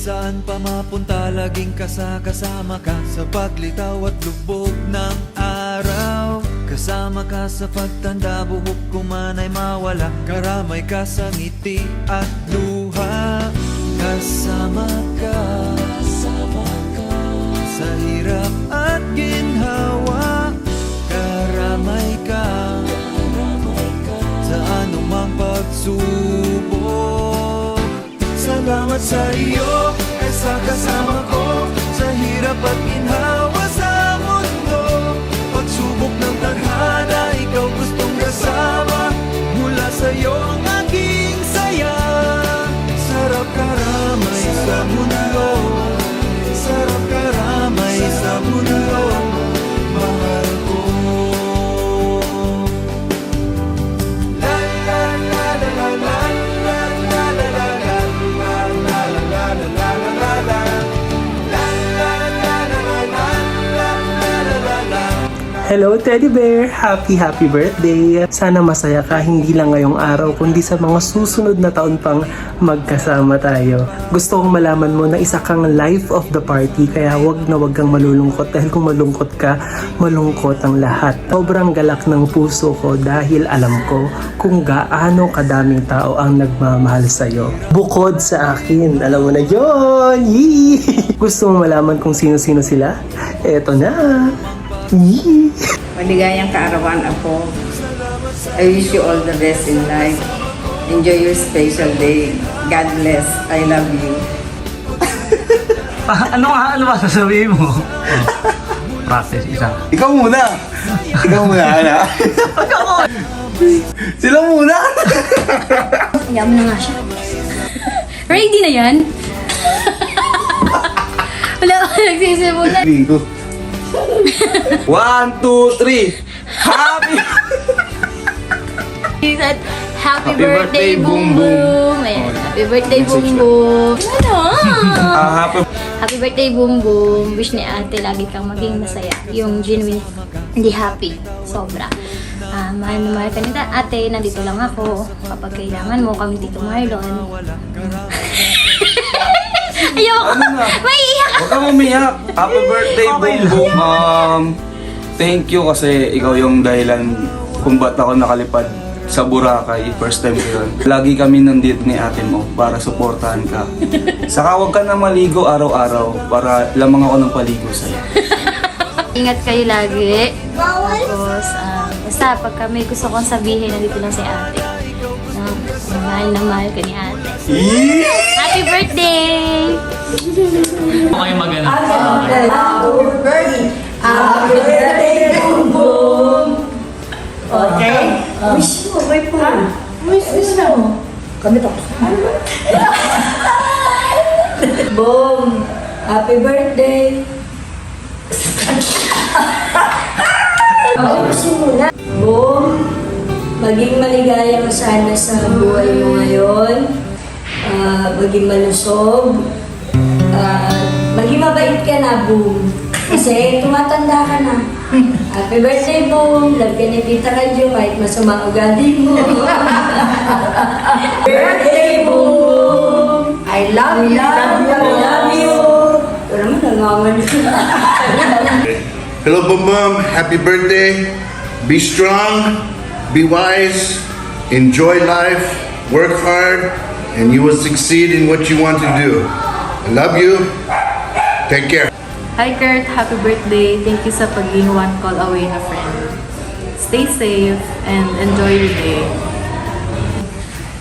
Saan pa mapunta, laging kasama ka sa paglitaw at lubog ng araw. Kasama ka sa pagtanda, buhok ko man ay mawala. Karamay ka sa ngiti at luha. Kasama ka sa hirap at ginhawa. Karamay ka sa anumang pagsubok. Salamat sa iyo, sa kasama ko sa hirap at ginhawa sa mundo. Pagsubok ng tadhana, ikaw gustong kasama. Mula sa iyo ang aking saya. Sarap karamay sa mundo, sarap karamay sa mundo, mahal ko. La la la la la la. Hello Teddy Bear! Happy birthday! Sana masaya ka hindi lang ngayong araw kundi sa mga susunod na taon pang magkasama tayo. Gusto kong malaman mo na isa kang life of the party kaya wag kang malulungkot dahil kung malungkot ka, malungkot ang lahat. Sobrang galak ng puso ko dahil alam ko kung gaano kadaming tao ang nagmamahal sa'yo. Bukod sa akin, alam mo na yun! Yee! Gusto mo malaman kung sino-sino sila? Eto na! Maligayang kaarawan ako. I wish you all the best in life. Enjoy your special day. God bless. I love you. Ano ba sasabihin mo? Practice isa. Ikaw muna, Ana. Sila muna. Hayaan mo na nga siya. Ready na yan? Wala ako nagsisimulan. 1, 2, 3. Happy! He said, Happy birthday, Boom Boom! Ayan, happy birthday, Boom Boom! Ano? Happy birthday, Boom Boom! Wish ni ate lagi kang maging masaya. Yung genuine, hindi happy. Sobra. Mahal na mahal ka nita. Ate, nandito lang ako. Kapag kailangan mo kami dito, Marlon. Ayoko! May iyak! Huwag kang umiyak. Happy birthday, Boom Boom. Thank you kasi ikaw yung dahilan kung ba't ako nakalipad sa Boracay. First time ko yun. Lagi kami nandito ni ate mo para suportahan ka. Saka huwag ka na maligo araw-araw para lamang ako ng paligo sa'yo. Ingat kayo lagi. Tapos, basta pag may gusto kong sabihin, nandito lang si ate. Mahal na mahal ka ni ate. Happy birthday! Okay, maganda. Happy birthday, Boom Boom! Okay? Wish mo, wait po. Wish mo. Kami to. Boom! Happy birthday! Wish mo na. Boom! Maging maligaya ka sana sa buhay mo ngayon. Maging malusog. Maging mabait ka na, Boom. Kasi tumatanda ka na. Happy birthday, Boom. Love ka ni Tita Kadyo kahit masama ugali mo. Birthday, Boom. I love you. I love you. Ito naman, nangaman. Hello, Boom Boom. Happy birthday. Be strong, be wise, enjoy life, work hard, and you will succeed in what you want to do. I love you. Take care. Hi Kurt, happy birthday. Thank you sa pagiging one call away na friend. Stay safe and enjoy your day.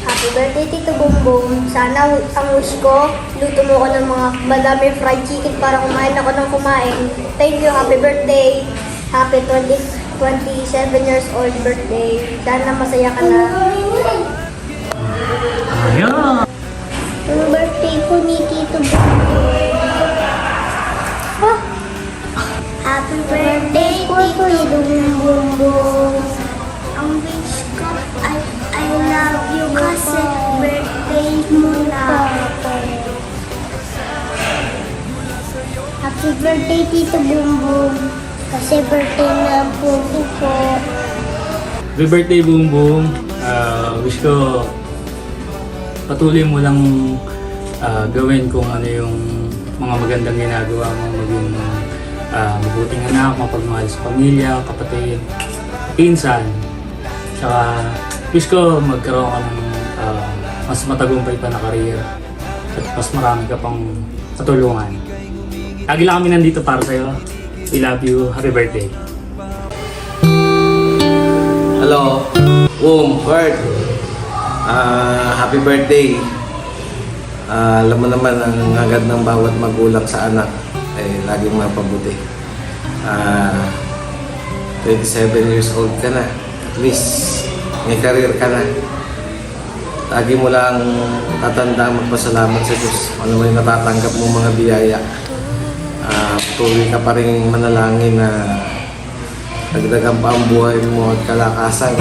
Happy birthday, Tito Boom Boom. Sana ang wish ko, luto mo ko ng mga madaming fried chicken para kumain ako ng kumain. Thank you, happy birthday. Happy 27 years old birthday. Sana masaya ka na. Ayan. Yung birthday ko ni Tito Boom Boom. Oh. Happy birthday, Tito Boom Boom. Ang wish ko, I love you kasi birthday mo na. Happy birthday, Tito Boom Boom. Kasi birthday na po ko. Happy birthday, Boom Boom. Wish ko patuloy mo lang gawin kung ano yung mga magandang ginagawa mo, maging mabuting anak, mapagmahal sa pamilya, kapatid, pinsan. Tsaka wish ko magkaroon ka ng mas matagumpay pa na career at mas marami ka pang katulungan. Lagi lang kami nandito para sa'yo. We love you. Happy birthday. Hello, Bert. Happy birthday. Alam mo naman, ang agad ng bawat magulang sa anak ay laging mapabuti. 27 years old ka na. At least, may career ka na. Lagi mo lang tatanda magpasalamat sa Diyos. Ano mo yung natatanggap mong mga biyaya. Patuloy ka pa rin manalangin na dagdagan pa ang buhay mo at kalakasan.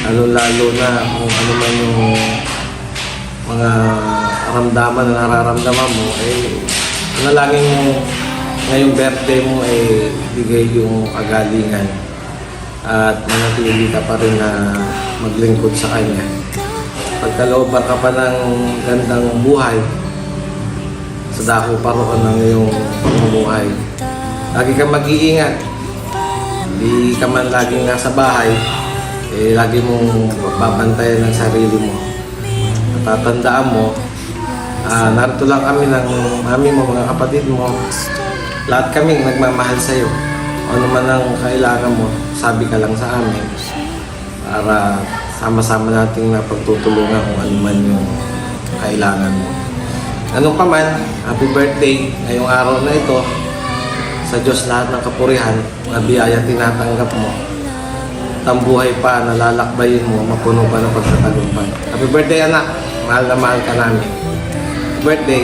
Lalo na kung ano man yung mga ramdaman na nararamdaman mo, manalangin mo ngayong birthday mo bigay yung kagalingan at manatili ka pa rin na maglingkod sa Kanya. Pagkalooban ka pa ng gandang buhay, sa dako pa roon ng iyong pamumuhay. Lagi kang mag-iingat. Hindi ka man laging nasa bahay, lagi mong babantayan ang sarili mo. Natatandaan mo, narito lang kami ng mami mo, mga kapatid mo. Lahat kaming nagmamahal sa'yo. Ano man ang kailangan mo, sabi ka lang sa amin para sama-sama nating napagtutulungan kung ano man yung kailangan mo. Anong pa man, happy birthday ngayong araw na ito. Sa Diyos lahat ng kapurihan, na biyaya tinatanggap mo. At ang buhay pa, nalalakbayin mo, mapuno pa ng pagtatagumpay. Happy birthday, anak. Mahal na mahal ka namin. Happy birthday.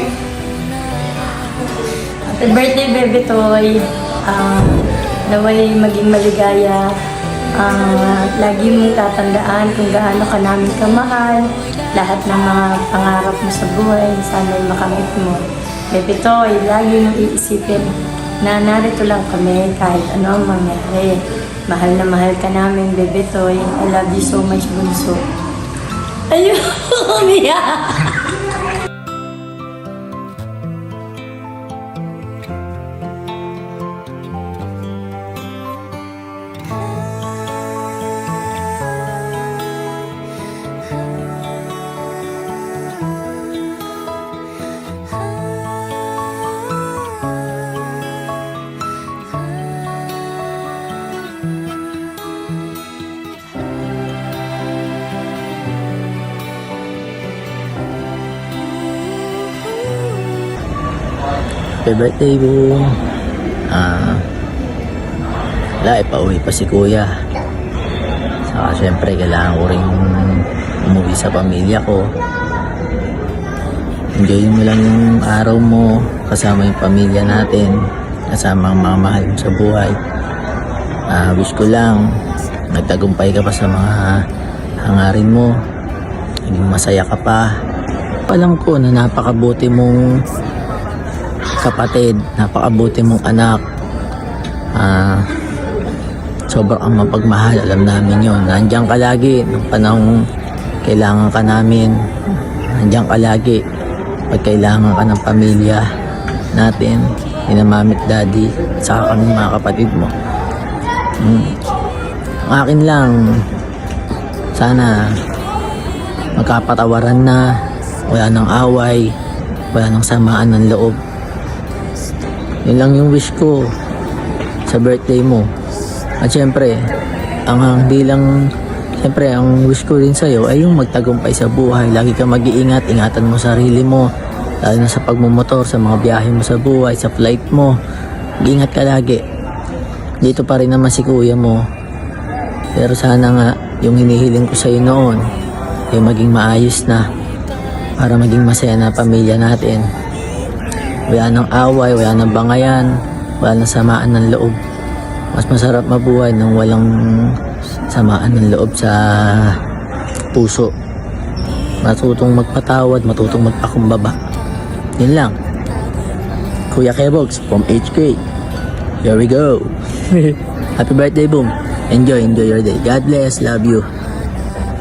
Happy birthday, Bebe Toy. Naway maging maligaya. Lagi mong tatandaan kung gaano ka namin kamahal. Lahat ng mga pangarap mo sa buhay, sana'y makamit mo. Bebe Toy, lagi mong iisipin na narito lang kami kahit ano ang mangyari. Mahal na mahal ka namin, Bebe Toy. I love you so much, Bunso. Ayun, umiyak! Happy birthday, boom. Wala, pauwi pa si kuya. Saka syempre kailangan ko rin umuwi sa pamilya ko. Enjoy mo lang yung araw mo kasama yung pamilya natin, kasama ang mga mahal mo sa buhay. Wish ko lang nagtagumpay ka pa sa mga hangarin mo, naging masaya ka pa. Alam ko na napakabuti mong kapatid, napakabuti mong anak. Sobrang ang mapagmahal, alam namin yon. Nandiyan ka lagi nung panahong kailangan ka namin. Nandiyan ka lagi pag kailangan ka ng pamilya natin, nina mami at daddy, saka kami mga kapatid mo. Ang akin lang, sana magkapatawaran na, wala nang away, wala nang samaan ng loob. Yun lang yung wish ko sa birthday mo. At syempre, ang wish ko rin sa'yo ay yung magtagumpay sa buhay. Lagi ka mag-iingat, ingatan mo sarili mo, lalo na sa pagmumotor, sa mga biyahe mo sa buhay, sa flight mo. Mag-ingat ka lagi. Dito pa rin naman si kuya mo. Pero sana nga, yung hinihiling ko sa'yo noon ay maging maayos na para maging masaya na pamilya natin. Wala nang away, wala nang bangayan, wala nang samaan ng loob. Mas masarap mabuhay nang walang samaan ng loob sa puso. Matutong magpatawad, matutong magpakumbaba. Yun lang. Kuya Kebogs from HK. Here we go. Happy birthday, boom. Enjoy your day. God bless, love you.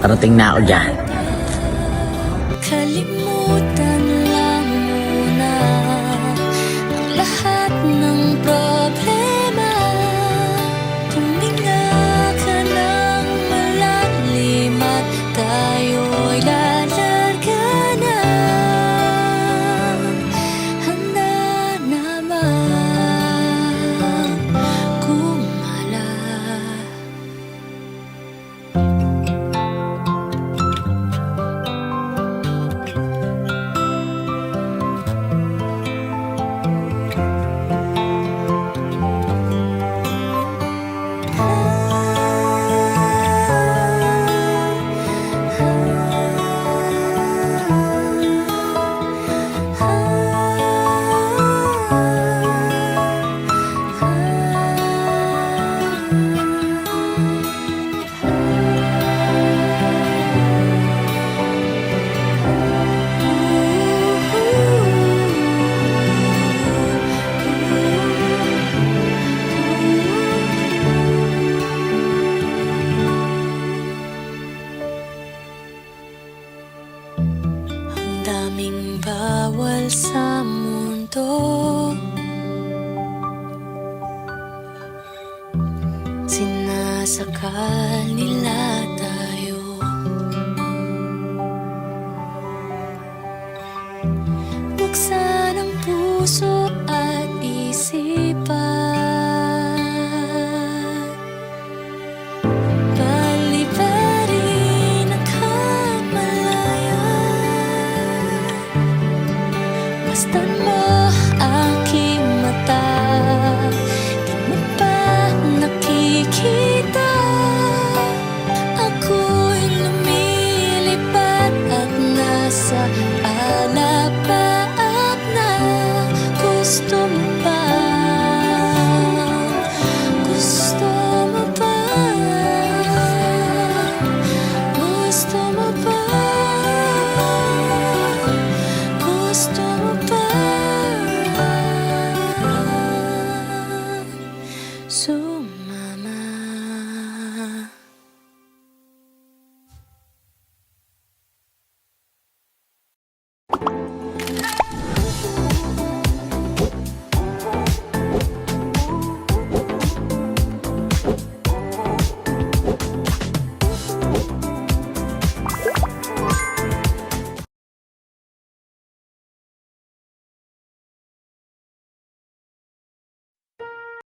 Parating na ako dyan. Kalimutan lang mundo. Sinasakal nila